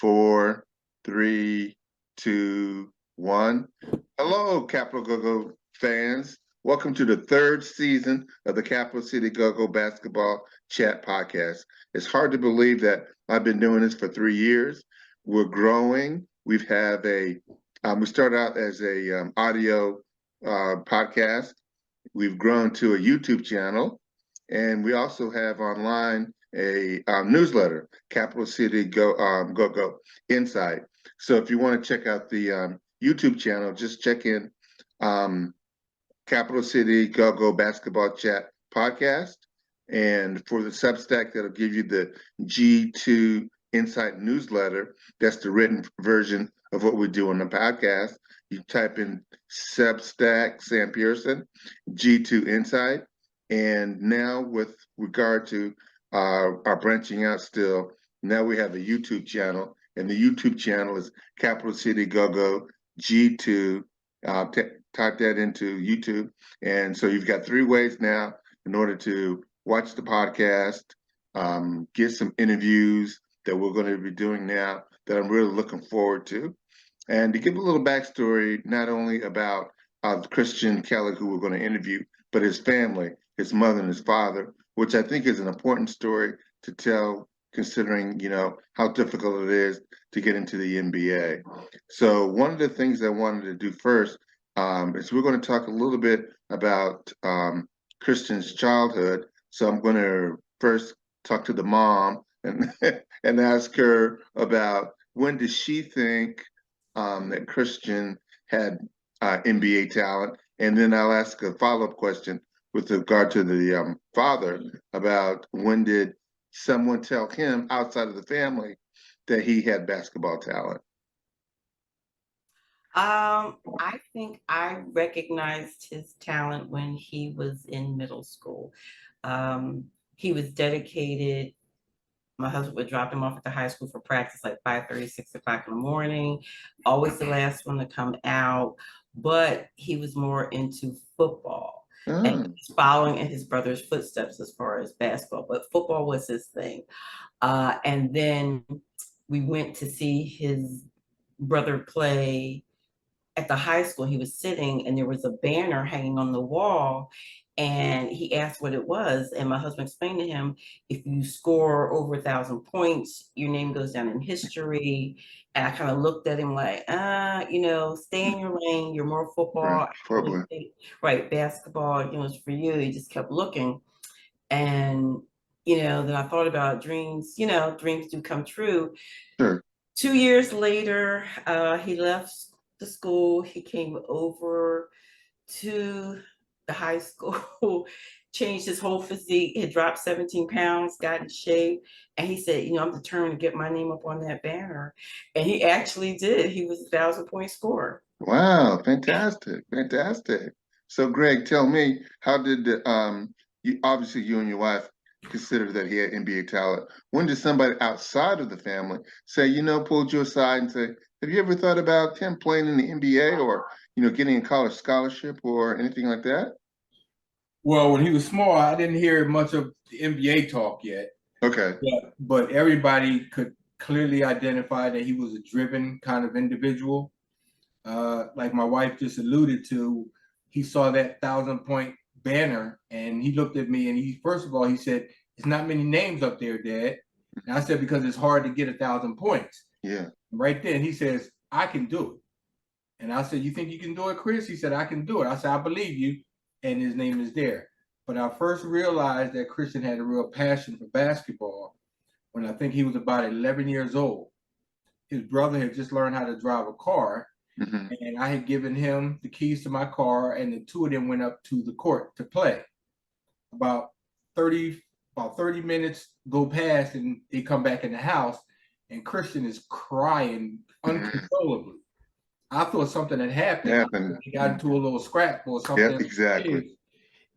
4, 3, 2, 1. Hello, Capital Go-Go fans. Welcome to the third season of the Capital City Go-Go Basketball Chat Podcast. It's hard to believe that I've been doing this for 3 years. We're growing. We started out as a audio podcast. We've grown to a YouTube channel, and we also have online a newsletter, Capital City Go Insight. So if you want to check out the YouTube channel, just check in Capital City Go Basketball Chat Podcast. And for the Substack, that'll give you the G2 Insight newsletter. That's the written version of what we do on the podcast. You type in Substack, Sam Pearson, G2 Insight. And now with regard to our branching out still, now we have a YouTube channel, and the YouTube channel is Capital City Go G2. Type that into YouTube. And so you've got 3 ways now in order to watch the podcast, get some interviews that we're going to be doing now that I'm really looking forward to. And to give a little backstory, not only about Christian Kelly, who we're going to interview, but his family, his mother and his father, which I think is an important story to tell, considering, how difficult it is to get into the NBA. So one of the things I wanted to do first is we're going to talk a little bit about Christian's childhood. So I'm going to first talk to the mom and and ask her about when did she think that Christian had NBA talent, and then I'll ask a follow-up question with regard to the father about when did someone tell him outside of the family that he had basketball talent. I think I recognized his talent when he was in middle school. He was dedicated. My husband would drop him off at the high school for practice like 5:30, 6 o'clock in the morning, always the last one to come out, but he was more into football. And he's following in his brother's footsteps as far as basketball, but football was his thing. And then we went to see his brother play at the high school. He was sitting and there was a banner hanging on the wall, and he asked what it was, and my husband explained to him, if you score over 1,000 points, your name goes down in history. And I kind of looked at him like, stay in your lane, you're more football. Right, basketball, it's for you. He just kept looking. And then I thought about dreams. Dreams do come true. Sure. 2 years later, he left the school. He came over to the high school, changed his whole physique, had dropped 17 pounds, got in shape. And he said, I'm determined to get my name up on that banner. And he actually did. He was a 1,000-point scorer. Wow, fantastic. So Greg, tell me, how did obviously you and your wife consider that he had NBA talent? When did somebody outside of the family say, pulled you aside and say, have you ever thought about him playing in the NBA or, getting a college scholarship or anything like that? Well, when he was small, I didn't hear much of the NBA talk yet. Okay. But everybody could clearly identify that he was a driven kind of individual. Like my wife just alluded to, he saw that 1,000-point banner and he looked at me and first of all, he said, "It's not many names up there, Dad." And I said, because it's hard to get 1,000 points. Yeah. Right then he says, "I can do it." And I said, "You think you can do it, Chris?" He said, "I can do it." I said, "I believe you." And his name is there. But I first realized that Christian had a real passion for basketball when I think he was about 11 years old. His brother had just learned how to drive a car. Mm-hmm. And I had given him the keys to my car, and the two of them went up to the court to play. About 30 minutes go past, and they come back in the house, and Christian is crying uncontrollably. I thought something had happened. He got into a little scrap or something. Yep, exactly.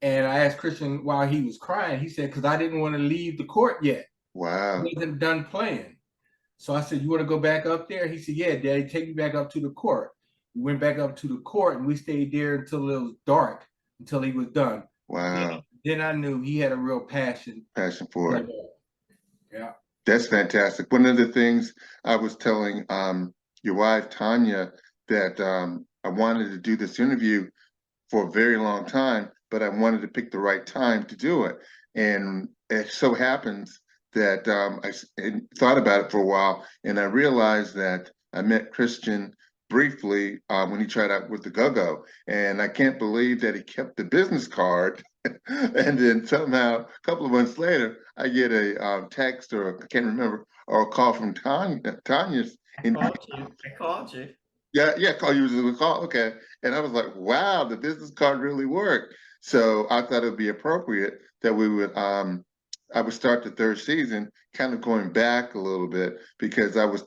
And I asked Christian why he was crying. He said, because I didn't want to leave the court yet. Wow. He wasn't done playing. So I said, "You want to go back up there?" He said, "Yeah, Daddy, take me back up to the court." We went back up to the court, and we stayed there until it was dark, until he was done. Wow. Then I knew he had a real passion for it. Yeah. That's fantastic. One of the things I was telling your wife, Tanya, that I wanted to do this interview for a very long time, but I wanted to pick the right time to do it. And it so happens that thought about it for a while, and I realized that I met Christian briefly when he tried out with the Go-Go, and I can't believe that he kept the business card. And then somehow, a couple of months later, I get a text, or I can't remember, or a call from Tanya's. I called you. Yeah, call you was a call. Okay. And I was like, wow, the business card really worked. So I thought it would be appropriate that we would I would start the third season kind of going back a little bit, because I was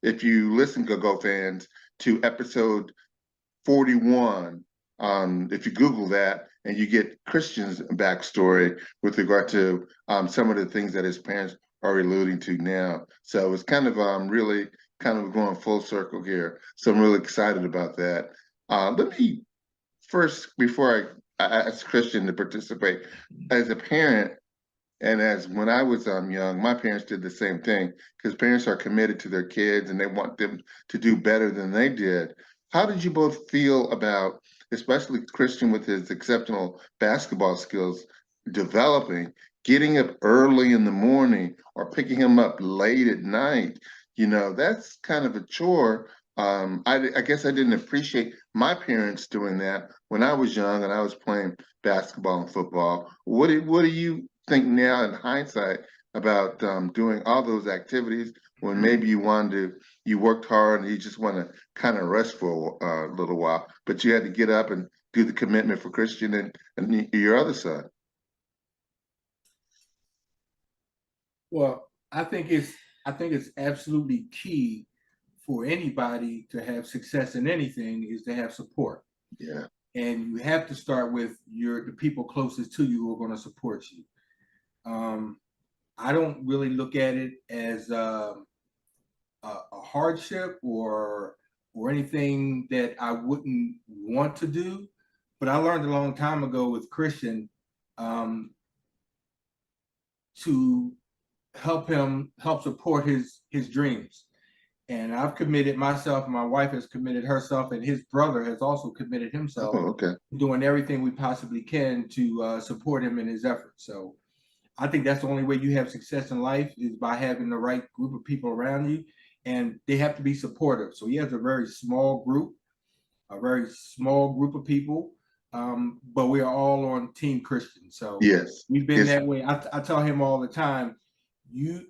if you listen, Go fans, to episode 41, if you Google that and you get Christian's backstory with regard to some of the things that his parents are alluding to now. So it's kind of really kind of going full circle here. So I'm really excited about that. Let me first, before I ask Christian to participate, as a parent, and as when I was young, my parents did the same thing, because parents are committed to their kids and they want them to do better than they did. How did you both feel about, especially Christian with his exceptional basketball skills, developing, getting up early in the morning or picking him up late at night? You know, that's kind of a chore. I guess I didn't appreciate my parents doing that when I was young and I was playing basketball and football. What do you think now in hindsight about doing all those activities when maybe you worked hard and you just want to kind of rest for a little while, but you had to get up and do the commitment for Christian and your other son? Well, I think it's absolutely key for anybody to have success in anything is to have support. Yeah. And you have to start with the people closest to you who are going to support you. I don't really look at it as a hardship or anything that I wouldn't want to do. But I learned a long time ago with Christian to help support his dreams. And I've committed myself, and my wife has committed herself, and his brother has also committed himself, Okay. doing everything we possibly can to support him in his efforts. So I think that's the only way you have success in life is by having the right group of people around you, and they have to be supportive. So he has a very small group, of people, but we are all on Team Christian. So Yes. we've been Yes. that way. I tell him all the time, you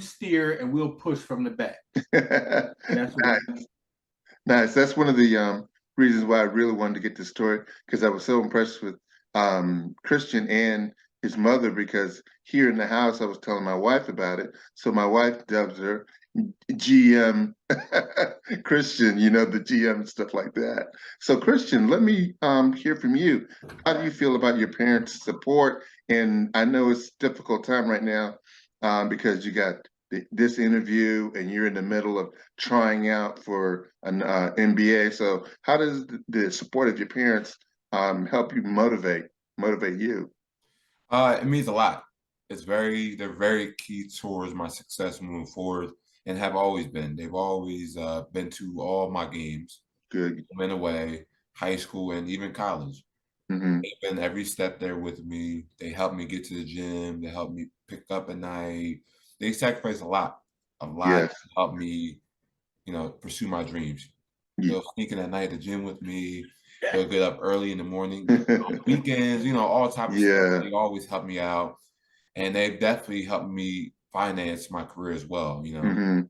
steer and we'll push from the back. That's what Nice. Nice. That's one of the reasons why I really wanted to get this story, because I was so impressed with Christian and his mother, because here in the house I was telling my wife about it. So my wife dubs her GM Christian, the GM and stuff like that. So Christian, let me hear from you. How do you feel about your parents' support? And I know it's a difficult time right now because you got this interview and you're in the middle of trying out for an MBA. So how does the support of your parents help you motivate you? It means a lot. They're very key towards my success moving forward and have always been. They've always been to all my games, Good. home away, high school, and even college. Hmm. They've been every step there with me. They helped me get to the gym. They helped me pick up at night. They sacrificed a lot Yes. to help me, pursue my dreams. Ye- They'll sneak in at night at the gym with me. They'll get up early in the morning, weekends, all type of stuff. Yeah. They always help me out, and they've definitely helped me finance my career as well. Hmm.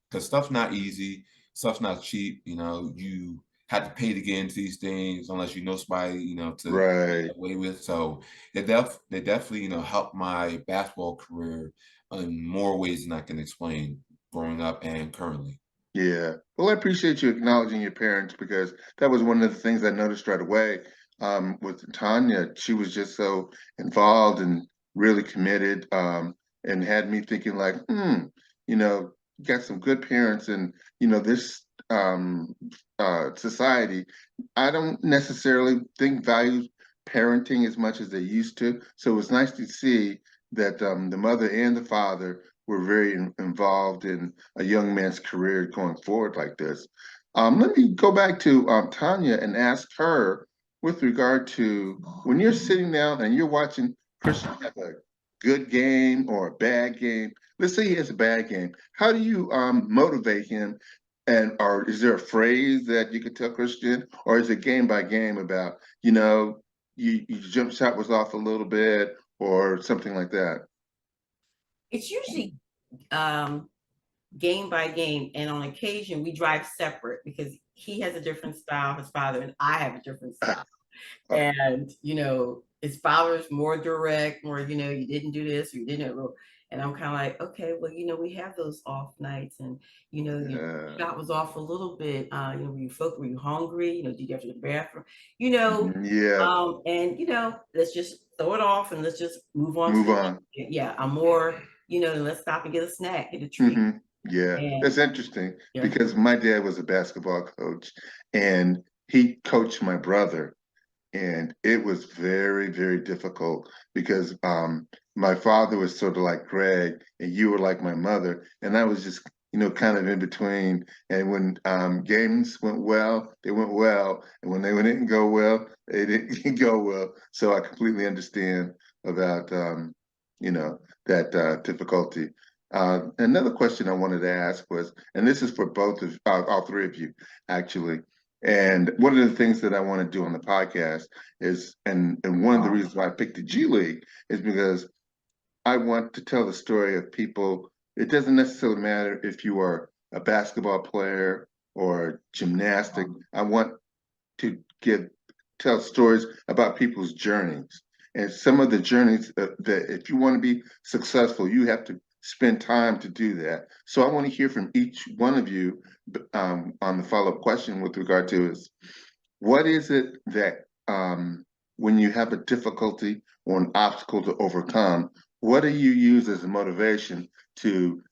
Because stuff's not easy, stuff's not cheap. You have to pay to get into these things unless you know somebody, to Right. away with. So they definitely, helped my basketball career in more ways than I can explain growing up and currently. Yeah. Well, I appreciate you acknowledging your parents, because that was one of the things I noticed right away with Tanya. She was just so involved and really committed, and had me thinking like, you got some good parents, and this society, I don't necessarily think values parenting as much as they used to. So it was nice to see that the mother and the father were very involved in a young man's career going forward like this. Let me go back to Tanya and ask her with regard to when you're sitting down and you're watching Christian have a good game or a bad game. Let's say he has a bad game. How do you motivate him? And or is there a phrase that you could tell Christian, or is it game by game about, your jump shot was off a little bit or something like that? It's usually game by game, and on occasion we drive separate because he has a different style, his father, and I have a different style. And his father's more direct, more, you didn't do this or you didn't. And I'm kind of like, okay, well, we have those off nights, and your shot was off a little bit. Were you hungry? Did you have to go to the bathroom? Yeah, And let's just throw it off and let's just move on. move on. Yeah, I'm more, let's stop and get a snack, get a treat. Yeah, And that's interesting yeah. because my dad was a basketball coach and he coached my brother. And it was very, very difficult because my father was sort of like Greg, and you were like my mother, and I was just, kind of in between. And when games went well, they went well, and when they didn't go well, they didn't go well. So I completely understand about, that difficulty. Another question I wanted to ask was, and this is for both of all three of you, actually. And one of the things that I want to do on the podcast is, and one of the reasons why I picked the G League is because I want to tell the story of people. It doesn't necessarily matter if you are a basketball player or gymnastic. I want to tell stories about people's journeys. And some of the journeys that if you want to be successful, you have to spend time to do that. So I want to hear from each one of you on the follow-up question with regard to is what is it that when you have a difficulty or an obstacle to overcome, what do you use as a motivation to,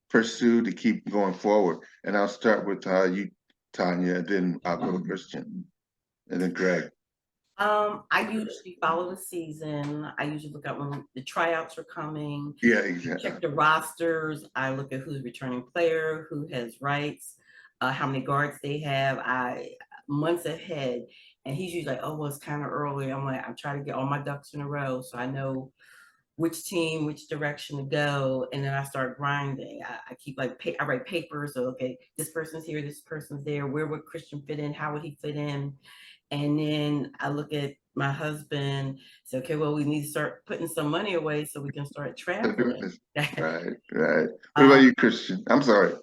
pursue to keep going forward? And I'll start with you, Tanya, and then I'll go to Christian, and then Greg. I usually follow the season. I usually look at when the tryouts are coming. Yeah, exactly. Check the rosters. I look at who's returning player, who has rights, how many guards they have. I months ahead, and he's usually like, "Oh, well, it's kind of early." I'm like, I'm trying to get all my ducks in a row, so I know which team, which direction to go, and then I start grinding. I keep I write papers. So okay, this person's here, this person's there. Where would Christian fit in? How would he fit in? And then I look at my husband, say, okay, well, we need to start putting some money away so we can start traveling. Right. What about you, Christian? I'm sorry.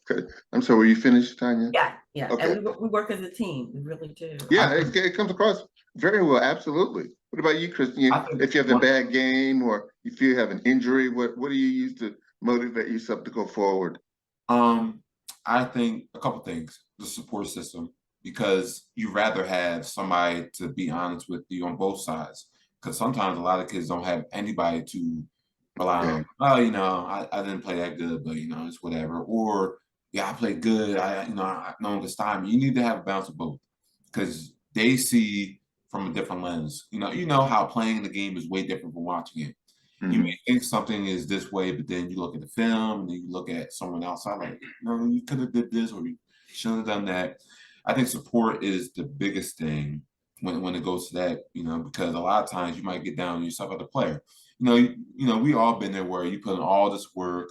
Were you finished, Tanya? Yeah. Okay. And we work as a team. We really do. Yeah, it comes across very well. Absolutely. What about you, Christian? If you have a bad game or you feel you have an injury, what do you use to motivate yourself to go forward? I think a couple things. The support system, because you rather have somebody to be honest with you on both sides. Because sometimes a lot of kids don't have anybody to rely on. Oh, I didn't play that good, but it's whatever. Or yeah, I played good. No one can stop me. You need to have a balance of both because they see from a different lens. You know how playing the game is way different from watching it. You may think something is this way, but then you look at the film and then you look at someone outside like, no, you could have did this or you shouldn't have done that. I think support is the biggest thing when it goes to that, because a lot of times you might get down on yourself as a player. We all been there where you put in all this work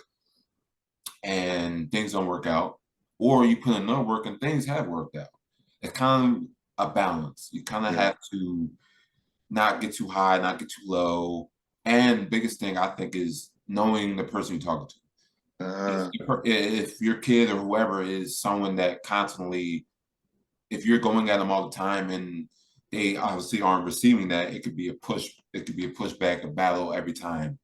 and things don't work out, or you put in no work and things have worked out. It's kind of a balance. You kind of have to not get too high, not get too low. And the biggest thing I think is knowing the person you're talking to. If your kid or whoever is someone that constantly, if you're going at them all the time and they obviously aren't receiving that, it could be a push. It could be a pushback, a battle every time.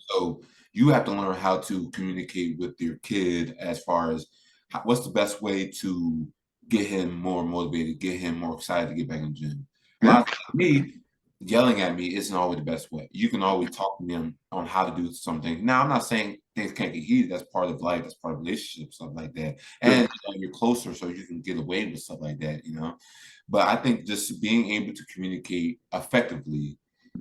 So you have to learn how to communicate with your kid as far as what's the best way to get him more motivated, get him more excited to get back in the gym. A lot of me, yelling at me isn't always the best way. You can always talk to them on how to do something. Now, I'm not saying things can't get heated. That's part of life. That's part of relationships, stuff like that. And you're closer, so you can get away with stuff like that, But I think just being able to communicate effectively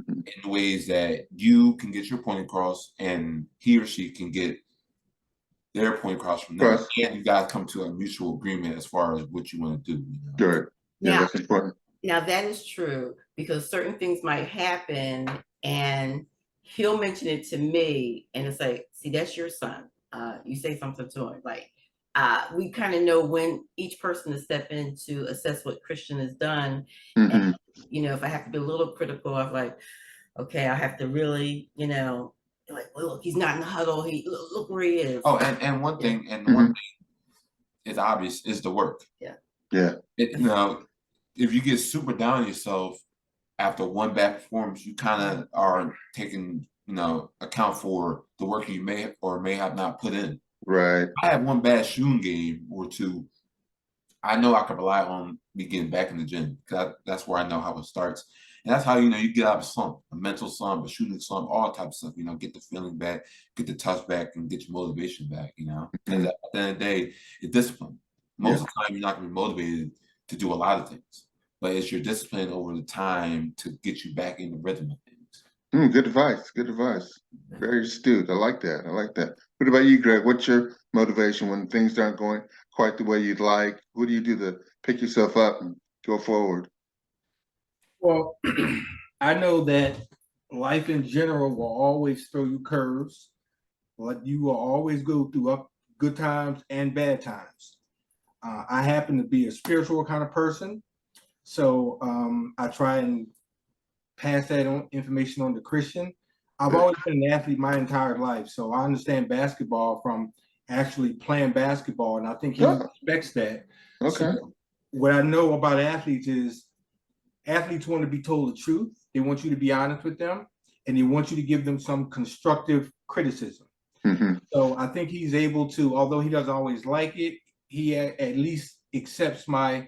in ways that you can get your point across and he or she can get their point across from them. Trust. And you guys come to a mutual agreement as far as what you want to do. You know? Good. Yeah, Now, that's important. now that is true because certain things might happen and he'll mention it to me and it's like, see, that's your son. You say something to him. Like, we kind of know when each person to step in to assess what Christian has done. And, you know, if I have to be a little critical of like, okay, I have to really, you know, like, look, he's not in the huddle. Look where he is. Oh, and one thing, Mhm. one thing is obvious is the work. Yeah. You know, if you get super down on yourself after one bad performance, you kind of are taking, you know, account for the work you may or may have not put in. Right. I have one bad shooting game or two. I know I can rely on me getting back in the gym because that's where I know how it starts. And that's how, you know, you get out of a slump, a mental slump, a shooting slump, all types of stuff, you know, get the feeling back, get the touch back, and get your motivation back, you know. Because at the end of the day, it's discipline. Most of the time, you're not going to be motivated to do a lot of things, but it's your discipline over the time to get you back in the rhythm of things. Good advice. Good advice. Very astute. I like that. I like that. What about you, Greg? What's your motivation when things aren't going quite the way you'd like? What do you do to pick yourself up and go forward? Well, I know that life in general will always throw you curves, but you will always go through up good times and bad times. I happen to be a spiritual kind of person, so I try and pass that on information on to Christian. I've always been an athlete my entire life, so I understand basketball from actually playing basketball, and I think he respects that. Okay. So what I know about athletes is athletes want to be told the truth. They want you to be honest with them, and they want you to give them some constructive criticism. So I think he's able to, although he doesn't always like it, he at least accepts my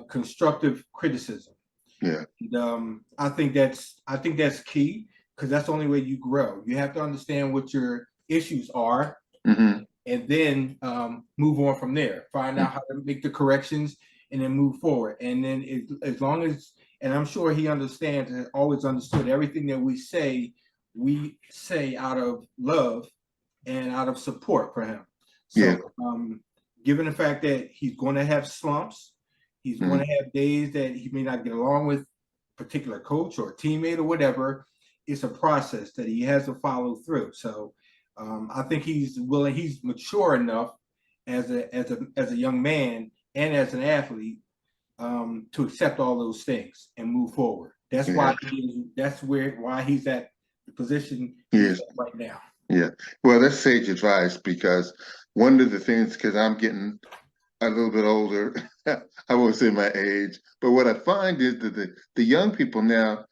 constructive criticism. Yeah. And, I think that's key because that's the only way you grow. You have to understand what your issues are, and then move on from there. Find out how to make the corrections, and then move forward. And then as long as, and I'm sure he understands and always understood everything that we say out of love and out of support for him. So, given the fact that he's going to have slumps, he's going to have days that he may not get along with a particular coach or teammate or whatever. It's a process that he has to follow through. So I think he's willing, he's mature enough as a young man and as an athlete to accept all those things and move forward. That's why he's at the position he's at right now. Yeah. Well, that's sage advice because one of the things, because I'm getting a little bit older, I won't say my age, but what I find is that the young people now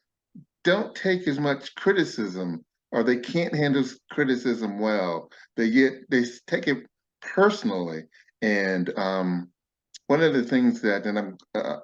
don't take as much criticism, or they can't handle criticism well. They take it personally. And one of the things that, and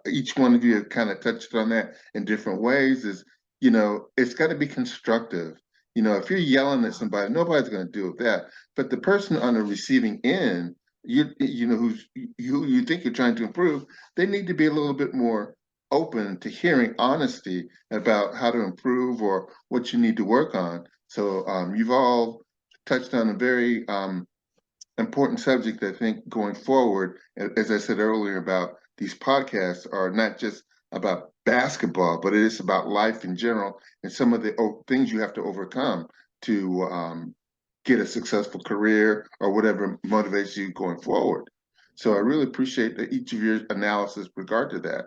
each one of you have kind of touched on that in different ways, is, you know, it's got to be constructive. You know, if you're yelling at somebody, nobody's going to do that. But the person on the receiving end, you know, who you think you're trying to improve, they need to be a little bit more open to hearing honesty about how to improve or what you need to work on. So you've all touched on a very important subject, I think, going forward. As I said earlier, about these podcasts are not just about basketball, but it is about life in general and some of the things you have to overcome to get a successful career or whatever motivates you going forward. So I really appreciate each of your analysis with regard to that.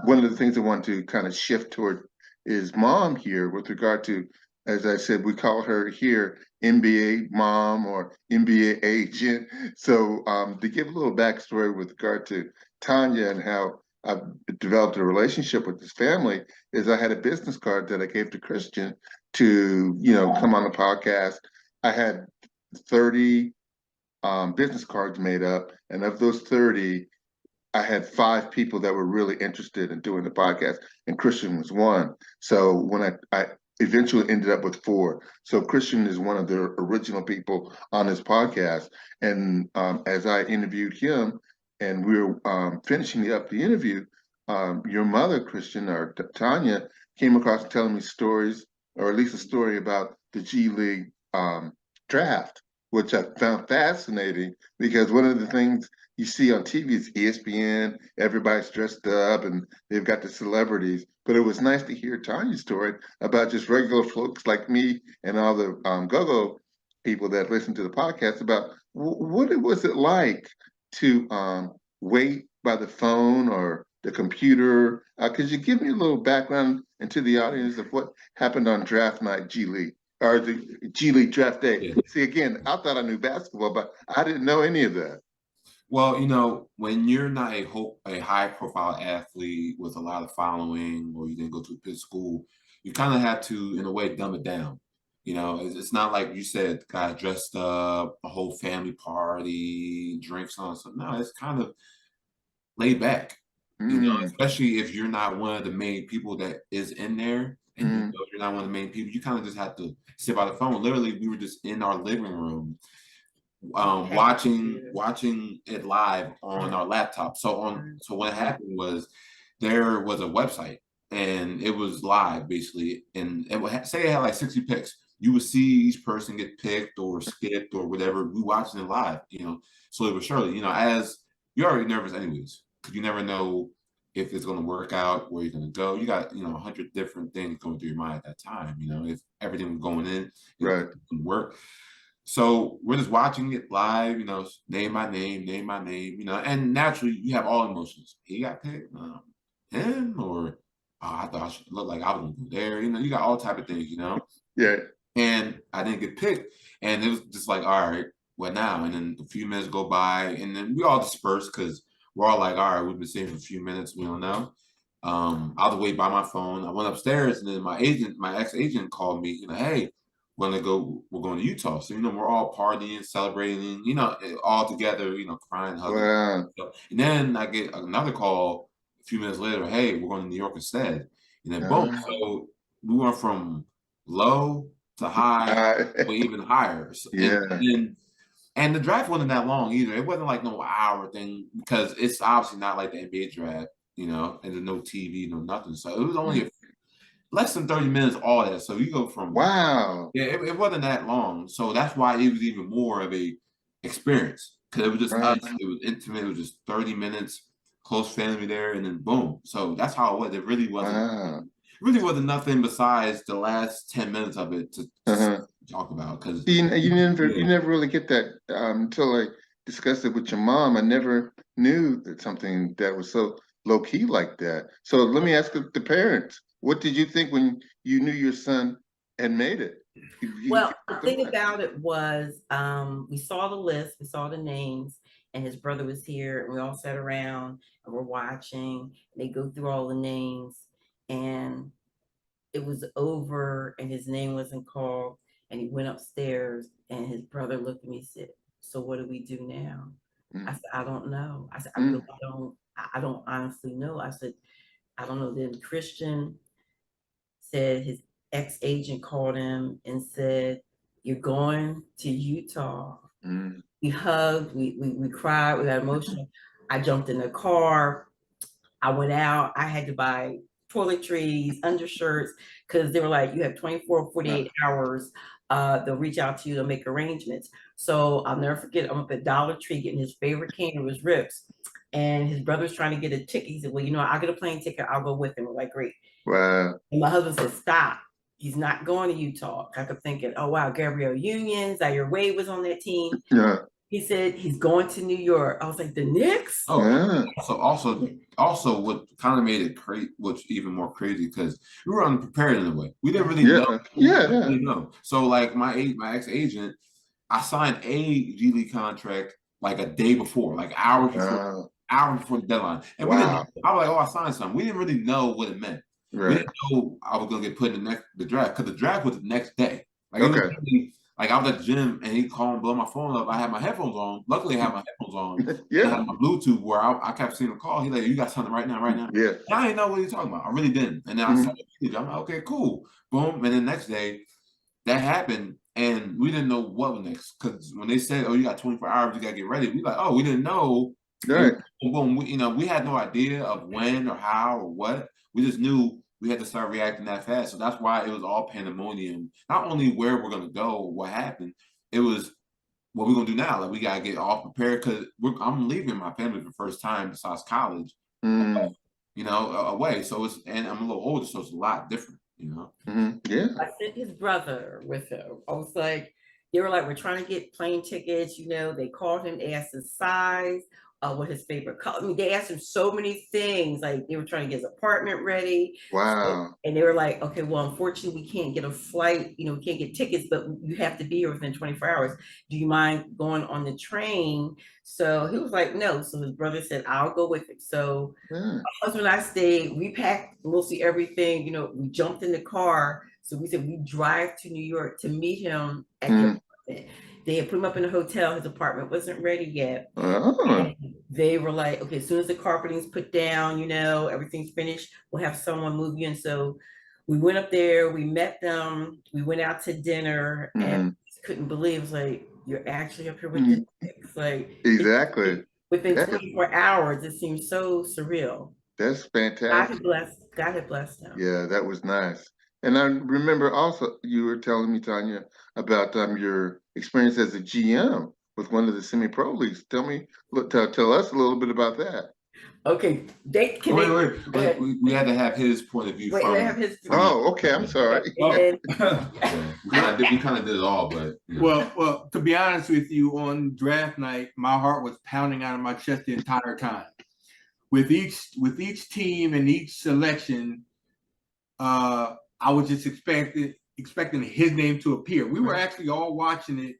One of the things I want to kind of shift toward is mom here with regard to, as I said, we call her here NBA mom or NBA agent. So to give a little backstory with regard to Tanya and how I've developed a relationship with this family is I had a business card that I gave to Christian to, you know, come on the podcast. I had 30 business cards made up, and of those 30, I had 5 people that were really interested in doing the podcast, and Christian was one. So when I eventually ended up with 4. So Christian is one of the original people on this podcast. And as I interviewed him and we were finishing up the interview, your mother, Christian, or Tanya, came across telling me stories, or at least a story about the G League draft, which I found fascinating because one of the things you see on TV is ESPN, everybody's dressed up and they've got the celebrities. But it was nice to hear Tanya's story about just regular folks like me and all the go-go people that listen to the podcast about what it was it like to wait by the phone or the computer. Could you give me a little background into the audience of what happened on draft night G League or the G League draft day? Yeah. See, again, I thought I knew basketball, but I didn't know any of that. Well, you know, when you're not a high profile athlete with a lot of following, or you didn't go to a good school, you kind of have to, in a way, dumb it down. You know, it's not like you said, guy dressed up, a whole family party, drinks on. So no, it's kind of laid back. You know, especially if you're not one of the main people that is in there, and you know you're not one of the main people, you kind of just have to sit by the phone. Literally, we were just in our living room, watching it live on our laptop. So what happened was there was a website and it was live basically, and it would say it had like 60 picks. You would see each person get picked or skipped or whatever. We watching it live, you know, slowly but surely. You know, as you're already nervous anyways, because you never know if it's going to work out, where you're going to go. You got, you know, 100 different things going through your mind at that time. You know, if everything was going in, Right. it didn't work. So we're just watching it live, you know, name my name, you know, and naturally you have all emotions. He got picked, him, or I thought I should look like I was going to go there. You know, you got all type of things, you know. Yeah. And I didn't get picked, and it was just like, all right, what now? And then a few minutes go by, and then we all disperse because we're all like, all right, we've been sitting for a few minutes, we don't know. I was wait by my phone. I went upstairs, and then my ex-agent called me, you know, hey, we're going to Utah. So, you know, we're all partying, celebrating, you know, all together, you know, crying, hugging. Wow. And then I get another call a few minutes later, hey, we're going to New York instead. And then boom. So we went from low to high, or even higher. So, Yeah. and the draft wasn't that long either. It wasn't like no hour thing, because it's obviously not like the NBA draft, you know, and there's no TV, no nothing. So it was only less than 30 minutes, all that. So you go from Wow. yeah, it wasn't that long. So that's why it was even more of a experience, because it was just Right. us. It was intimate. It was just 30 minutes, close family there, and then boom. So that's how it was. It really wasn't. Wow. Really wasn't nothing besides the last 10 minutes of it to talk about. Because You never really get that until I discussed it with your mom. I never knew that something that was so low key like that. So let me ask the parents, what did you think when you knew your son had made it? Well, the thing about it was, we saw the list, we saw the names, and his brother was here, and we all sat around and we're watching. They go through all the names, and it was over, and his name wasn't called, and he went upstairs, and his brother looked at me and said, "So what do we do now?" I said, "I don't know." I said, I don't honestly know. I said, "I don't know." Then Christian said his ex-agent called him and said, "You're going to Utah." We hugged, we cried, we got emotional. I jumped in the car. I went out. I had to buy toiletries, undershirts, because they were like, you have 24, 48 hours. They'll reach out to you, they'll make arrangements. So I'll never forget, I'm up at Dollar Tree getting his favorite candy was Rips. And his brother's trying to get a ticket. He said, "Well, you know, I'll get a plane ticket. I'll go with him." We're like, "Great." Wow. And my husband said, "Stop. He's not going to Utah." I kept thinking, oh, wow, Gabrielle Union, Zaire Wade was on that team. Yeah. He said he's going to New York. I was like, the Knicks? Oh, Yeah. so also what kind of made it crazy, what's even more crazy, because we were unprepared in a way. We didn't really know. Yeah. Know. So like my ex-agent, I signed a G League contract like a day before, like hours before the deadline. And we didn't know. I was like, oh, I signed something. We didn't really know what it meant. Right. We didn't know I was gonna get put in the draft, because the draft was the next day. Like, Okay. it was really, like I was at the gym and he called and blew my phone up. I had my headphones on. Luckily, I had my headphones on. Yeah. I had my Bluetooth where I kept seeing him call. He's like, "You got something right now." Yeah. And I didn't know what he's talking about. I really didn't. And then I saw the video. I'm like, okay, cool. Boom. And then the next day, that happened. And we didn't know what was next. Because when they said, "Oh, you got 24 hours, you got to get ready," we like, oh, we didn't know. Right. Boom, we had no idea of when or how or what. We just knew we had to start reacting that fast. So that's why it was all pandemonium. Not only where we're gonna go, what happened, it was what we're gonna do now. Like we gotta get all prepared because I'm leaving my family for the first time besides college, Mm, away. So and I'm a little older, so it's a lot different, yeah. I sent his brother with him. I was like, they were like, we're trying to get plane tickets. They called him, they asked his size, what his favorite color. I mean, they asked him so many things. Like they were trying to get his apartment ready. Wow. And they were like, okay, well, unfortunately, we can't get a flight. We can't get tickets, but you have to be here within 24 hours. Do you mind going on the train? So he was like, no. So his brother said, I'll go with him. So Yeah. my husband and I stayed, we packed mostly everything, we jumped in the car. So we said we drive to New York to meet him at the apartment. They had put him up in a hotel. His apartment wasn't ready yet. Oh. And they were like, okay, as soon as the carpeting's put down, everything's finished, we'll have someone move you in. So we went up there, we met them, we went out to dinner, and couldn't believe it was like, you're actually up here with the Knicks. Like Exactly. within That is- 24 hours, it seems so surreal. That's God fantastic. had blessed him. Yeah, that was nice. And I remember also you were telling me, Tanya, about your experience as a GM with one of the semi-pro leagues. Tell us a little bit about that. Okay, Wait. But we had to have his point of view. Wait, from they have his. Oh, okay. I'm sorry. And we kind of did it all, but Well, to be honest with you, on draft night, my heart was pounding out of my chest the entire time. With each team and each selection, I was just expecting his name to appear. We were actually all watching it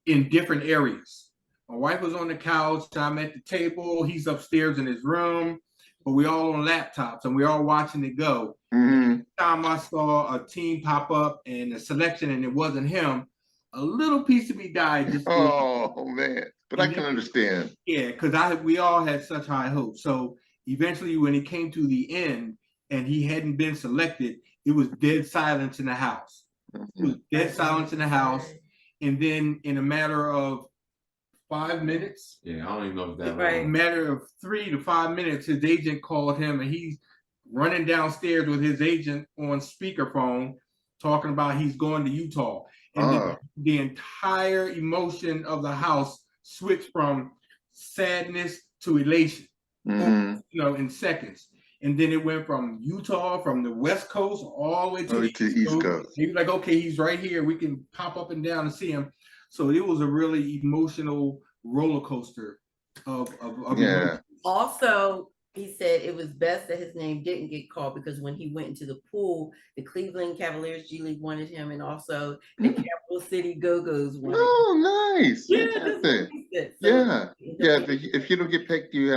in different areas. My wife was on the couch, I'm at the table, he's upstairs in his room, but we all on laptops and we all watching it go. Every time I saw a team pop up and a selection and it wasn't him, a little piece of me died. Oh man, but I can understand. Yeah, because we all had such high hopes. So eventually, when it came to the end and he hadn't been selected, it was dead silence in the house. It was dead silence in the house, and then in a matter of 5 minutes, I don't even know if that Right. a matter of 3 to 5 minutes, his agent called him, and he's running downstairs with his agent on speakerphone, talking about he's going to Utah. And the entire emotion of the house switched from sadness to elation, in seconds. And then it went from Utah, from the West Coast, all the way to the East Coast. He was like, okay, he's right here. We can pop up and down and see him. So it was a really emotional roller coaster of emotions. also, he said it was best that his name didn't get called because when he went into the pool, the Cleveland Cavaliers G League wanted him, and also the Capital City Go-Go's wanted him. Oh, nice! Yeah, If you don't get picked, you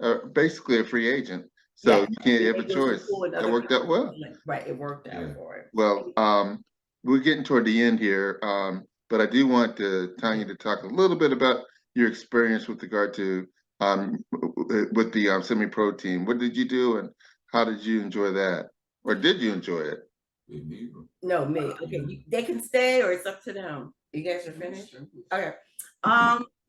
are basically a free agent, so you can't have a choice. That worked out well. Right, it worked out for him. Well, we're getting toward the end here, but I do want Tanya to talk a little bit about your experience with regard to with the semi-pro team. What did you do, and how did you enjoy that, or did you enjoy it? No, me. Okay, they can stay, or it's up to them. You guys are finished. Okay.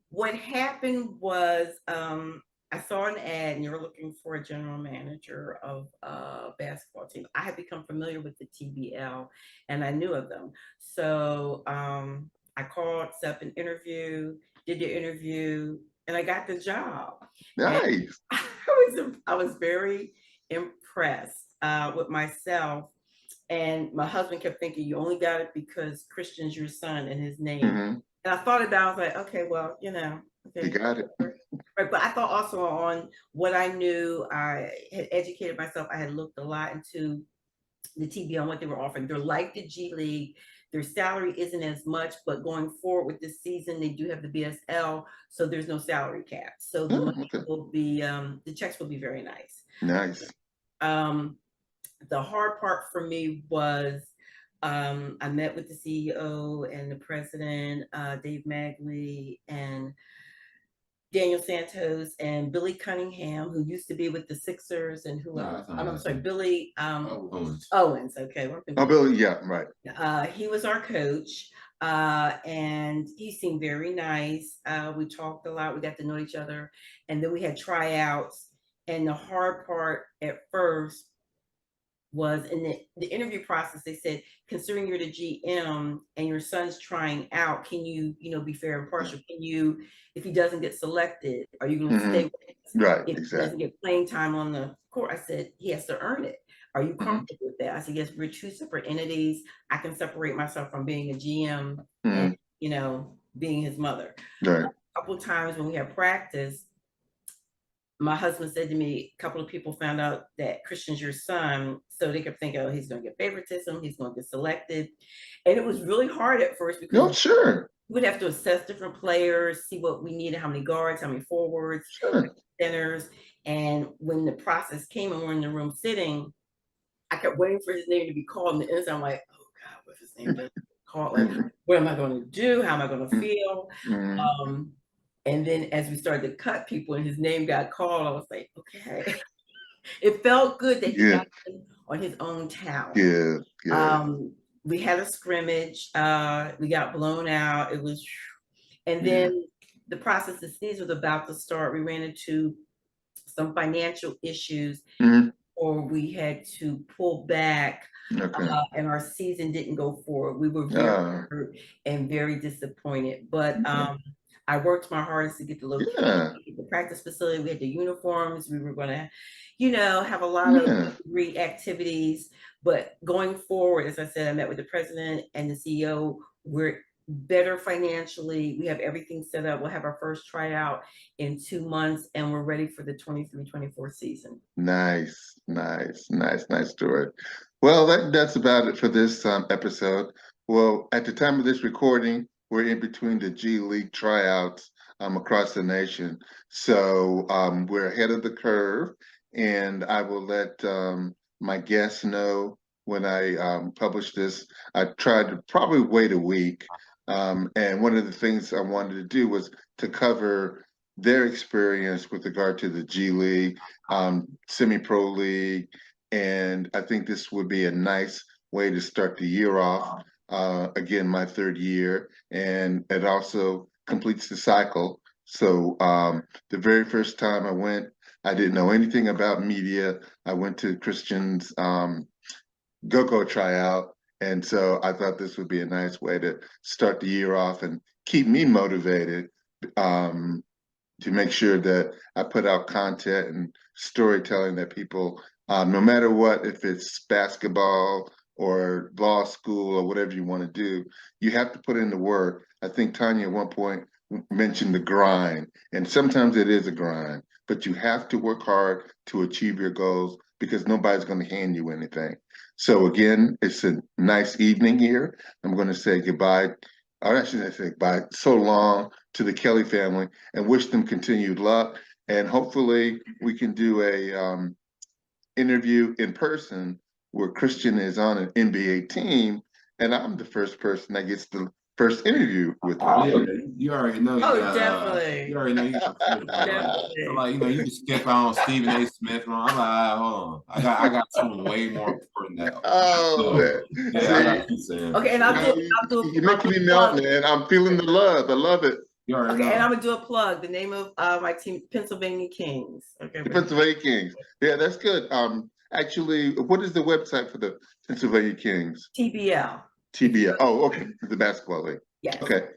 What happened was, I saw an ad, and you were looking for a general manager of a basketball team. I had become familiar with the TBL, and I knew of them. So I called, set up an interview, did the interview, and I got the job. Nice. I was very impressed with myself. And my husband kept thinking, you only got it because Christian's your son and his name. And I thought about it, I was like, okay, well, okay. You got it. Right, but I thought also on what I knew. I had educated myself. I had looked a lot into the TBL and what they were offering. They're like the G League. Their salary isn't as much, but going forward with this season, they do have the BSL, so there's no salary cap. So the money will be, the checks will be very nice. Nice. The hard part for me was I met with the CEO and the president, Dave Magley, and Daniel Santos and Billy Cunningham, who used to be with the Sixers, and I'm sorry, Billy Owens. Okay. Billy, yeah, right. He was our coach, and he seemed very nice. We talked a lot. We got to know each other, and then we had tryouts. And the hard part at first was in the interview process, they said, considering you're the GM and your son's trying out, can you, be fair and partial? Can you, if he doesn't get selected, are you going to stay with him? Right, If he exactly. doesn't get playing time on the court, I said, he has to earn it. Are you Mhm. comfortable with that? I said, yes, we're two separate entities. I can separate myself from being a GM Mhm. and, being his mother. Right. A couple of times when we had practice, my husband said to me, a couple of people found out that Christian's your son, so they could think, oh, he's going to get favoritism, he's going to get selected. And it was really hard at first because No, sure, we'd have to assess different players, see what we needed, how many guards, how many forwards, sure. centers. And when the process came and we're in the room sitting, I kept waiting for his name to be called. And the inside, I'm like, oh God, what's his name doesn't get called? Like, what am I going to do? How am I going to feel? Mhm. And then as we started to cut people and his name got called, I was like, okay. It felt good that he Yeah. got in on his own talent. Yeah, yeah. We had a scrimmage, we got blown out. It was, and then the process of season was about to start. We ran into some financial issues, Mhm. or we had to pull back, Okay. and our season didn't go forward. We were very hurt and very disappointed, but I worked my hardest to get the location, the practice facility. We had the uniforms. We were going to, have a lot of great activities. But going forward, as I said, I met with the president and the CEO. We're better financially. We have everything set up. We'll have our first tryout in 2 months, and we're ready for the 23-24 season. Nice story. Well, that's about it for this episode. Well, at the time of this recording, we're in between the G League tryouts across the nation. So we're ahead of the curve, and I will let my guests know when I publish this. I tried to probably wait a week. And one of the things I wanted to do was to cover their experience with regard to the G League, semi-pro league, and I think this would be a nice way to start the year off. Again, my third year, and it also completes the cycle. So the very first time I went, I didn't know anything about media. I went to Christian's go-go tryout, and so I thought this would be a nice way to start the year off and keep me motivated. To make sure that I put out content and storytelling that people, no matter what, if it's basketball or law school or whatever you want to do, you have to put in the work. I think Tanya at one point mentioned the grind, and sometimes it is a grind, but you have to work hard to achieve your goals because nobody's going to hand you anything. So again, it's a nice evening here. I'm going to say goodbye. Or I shouldn't say goodbye. So long to the Kelly family and wish them continued luck. And hopefully we can do a interview in person where Christian is on an NBA team and I'm the first person that gets the first interview with him. You already know. Definitely. You already know. So like, you can skip on Stephen A. Smith. I'm like, hold on. I got something way more important now. Man. Okay, and I'll do. You're making me melt, man. I'm feeling the love. I love it. Okay, and I'm gonna do a plug. The name of my team, Pennsylvania Kings. Okay, the Pennsylvania Kings. Yeah, that's good. Actually, what is the website for the Pennsylvania Kings? TBL. TBL. Oh, okay. The basketball league. Yes. Okay.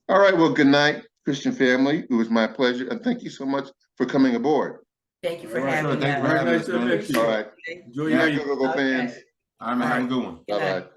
All right. Well, good night, Christian family. It was my pleasure, and thank you so much for coming aboard. Thank you for having me. Thank you for having us. All right. Enjoy your Go fans. All right, man. Have a good one. Good night. Bye-bye.